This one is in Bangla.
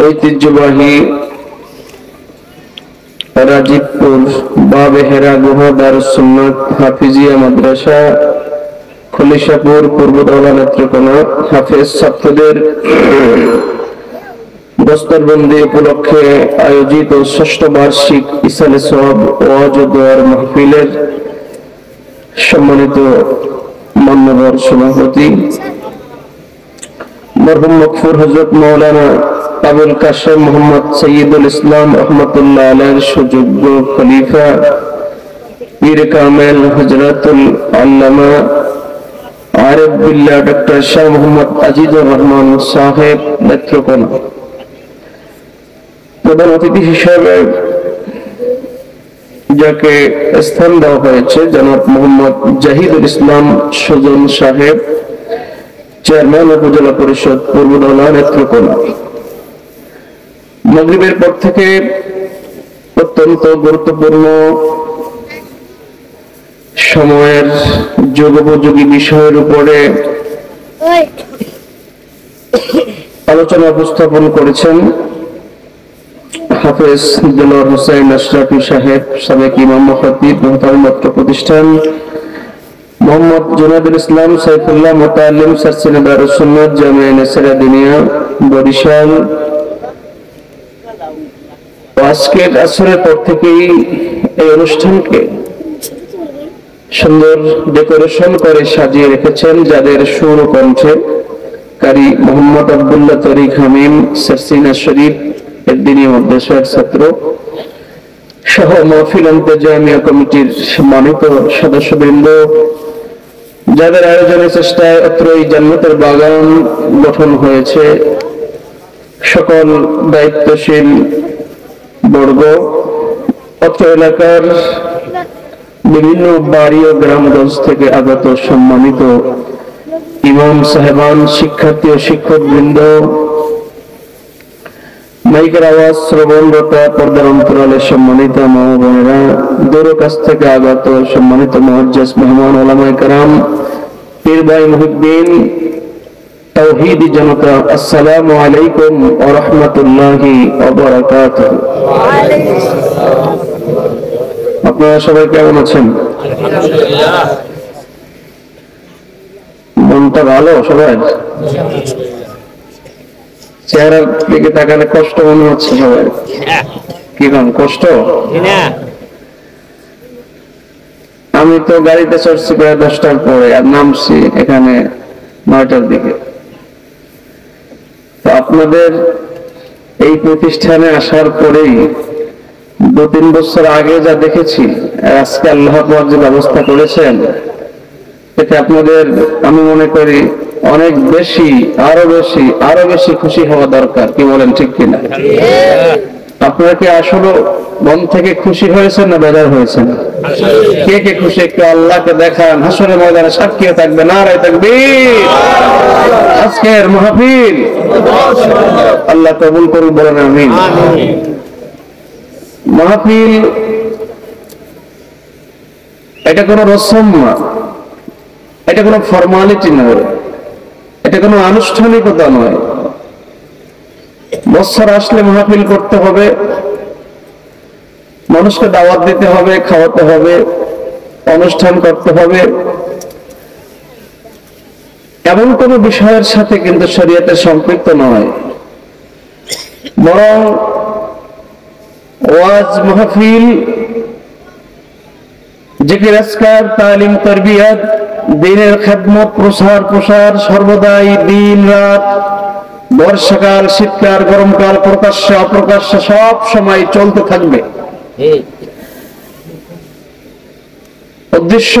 ঐতিহ্যবাহী রাজীবপুর বাবেহেরা গুহা দারুস সুন্নাত হাফিজিয়া মাদ্রাসা খলিশাপুর পূর্বদলা নেত্রকোনা হাফেজ ছাত্রদের দস্তরবন্দি উপলক্ষে আয়োজিত ষষ্ঠ বার্ষিক ইসালে সওয়াব ওয়াজ ও দোয়ার মাহফিলের সম্মানিত মান্যবর সভাপতি মরহুম মকফুর হযরত মাওলানা আবুল কাশেম মোহাম্মদ সৈয়দুল ইসলাম রহমতুল্লাহ আলাইহির সুযোগ্য খলিফা পীর কামেল হযরতুল আল্লামা আরিফ বিল্লাহ ডক্টর শাহ মোহাম্মদ আজিজুর রহমান সাহেব নেত্রকোনা প্রধান অতিথি হিসেবে যাকে স্থান দেওয়া হয়েছে জনাব মোহাম্মদ জাহিদুল ইসলাম সুজন সাহেব চেয়ারম্যান উপজেলা পরিষদ পূর্বদলা নেত্রকোনা। মাগরিবের পর থেকে অত্যন্ত গুরুত্বপূর্ণ সময়ের যুগোপযোগী বিষয়ের উপরে আলোচনা উপস্থাপন করেছেন হাফেজ দেলোয়ার হোসেন আশরাফি সাহেব, সাবেক ইমাম খতিব মহতারমত্র প্রতিষ্ঠান মোহাম্মদ জুনাদুল ইসলাম সাইফুল্লাহ মুতাআল্লিম সারসিনা দারুস সুন্নাত জামিয়া নেসরা দুনিয়া বরিশাল। আজকের আসরের পর থেকেই এই অনুষ্ঠানকে সুন্দর ডেকোরেশন করে সাজিয়ে রেখেছেন যাদের সুর ও কণ্ঠে কারি মোহাম্মদ আব্দুল্লাহ তরিক হামিম সারসিনা শরীফ এর দিনী মাদ্রাসার ছাত্র সহ মাহফিল ইন্তেজামিয়া কমিটির সম্মানিত সদস্যবৃন্দ, যাদের আয়োজনের চেষ্টায় অত্র এই জান্নাতের বাগান গঠন হয়েছে, সকল দায়িত্বশীল বর্গ, অত্র এলাকার বিভিন্ন বাড়ি ও গ্রামগঞ্জ থেকে আগত সম্মানিত ইমাম সাহেবান, শিক্ষার্থী ও শিক্ষক বৃন্দ, মাইকের আওয়াজ শ্রবণরত পর্দার অন্তরালে সম্মানিত মা বোনেরা, দূর কাছ থেকে আগত সম্মানিত মুআজ্জাজ মেহমান ওলামায়ে কেরাম, পীর ভাই মুহিদ্দিন, তাওহীদি জনতা, আসসালামু আলাইকুম ওয়া রাহমাতুল্লাহি ওয়া বারাকাতুহু। আপনারা সবাই কেমন আছেন? আলহামদুলিল্লাহ। মনটা ভালো সবাই? চেহারার দিকে তাকালে কষ্ট মনে হচ্ছে সবাই। কি কম কষ্ট? আমি তো গাড়িতে চড়ছি প্রায় 10টার পরে আর নামছি এখানে 9টার দিকে। তো আপনাদের এই প্রতিষ্ঠানে আসার পরেই 2-3 বছর আগে যা দেখেছি আজকে আল্লাহ পাক যে ব্যবস্থা করেছেন এতে আপনাদের আমি মনে করি অনেক বেশি আরো বেশি খুশি হওয়া দরকার। কি বলেন, ঠিক কিনা? আপনারা কি আসলে মন থেকে খুশি হয়েছেন না বেজার হয়েছেন? কে কে খুশি একটু আল্লাহকে দেখান, হাসরের ময়দানে সাক্ষী থাকবে, নারায়ে তাকবীর। আজকের মাহফিল আল্লাহ কবুল করুন, বলেন আমিন। মাহফিল এটা কোনো রসম না, এটা কোনো ফর্মালিটি নয়, এটা কোনো আনুষ্ঠানিকতা নয়। বছর আসলে মাহফিল করতে হবে, মানুষকে দাওয়াত দিতে হবে, খাওয়াতে হবে, অনুষ্ঠান করতে হবে, এমন কোন বিষয়ের সাথে কিন্তু শরীয়তের সম্পৃক্ত নয়। বরং ওয়াজ মাহফিল, জিকির আজকার, তালিম, তারবিয়াত, দ্বীনের খেদমত, প্রসার সর্বদাই দিন রাত, বর্ষাকাল, শীতকাল, গরমকাল, প্রকাশ্যে অপ্রকাশ্যে সব সময় চলতে থাকবে। উদ্দেশ্য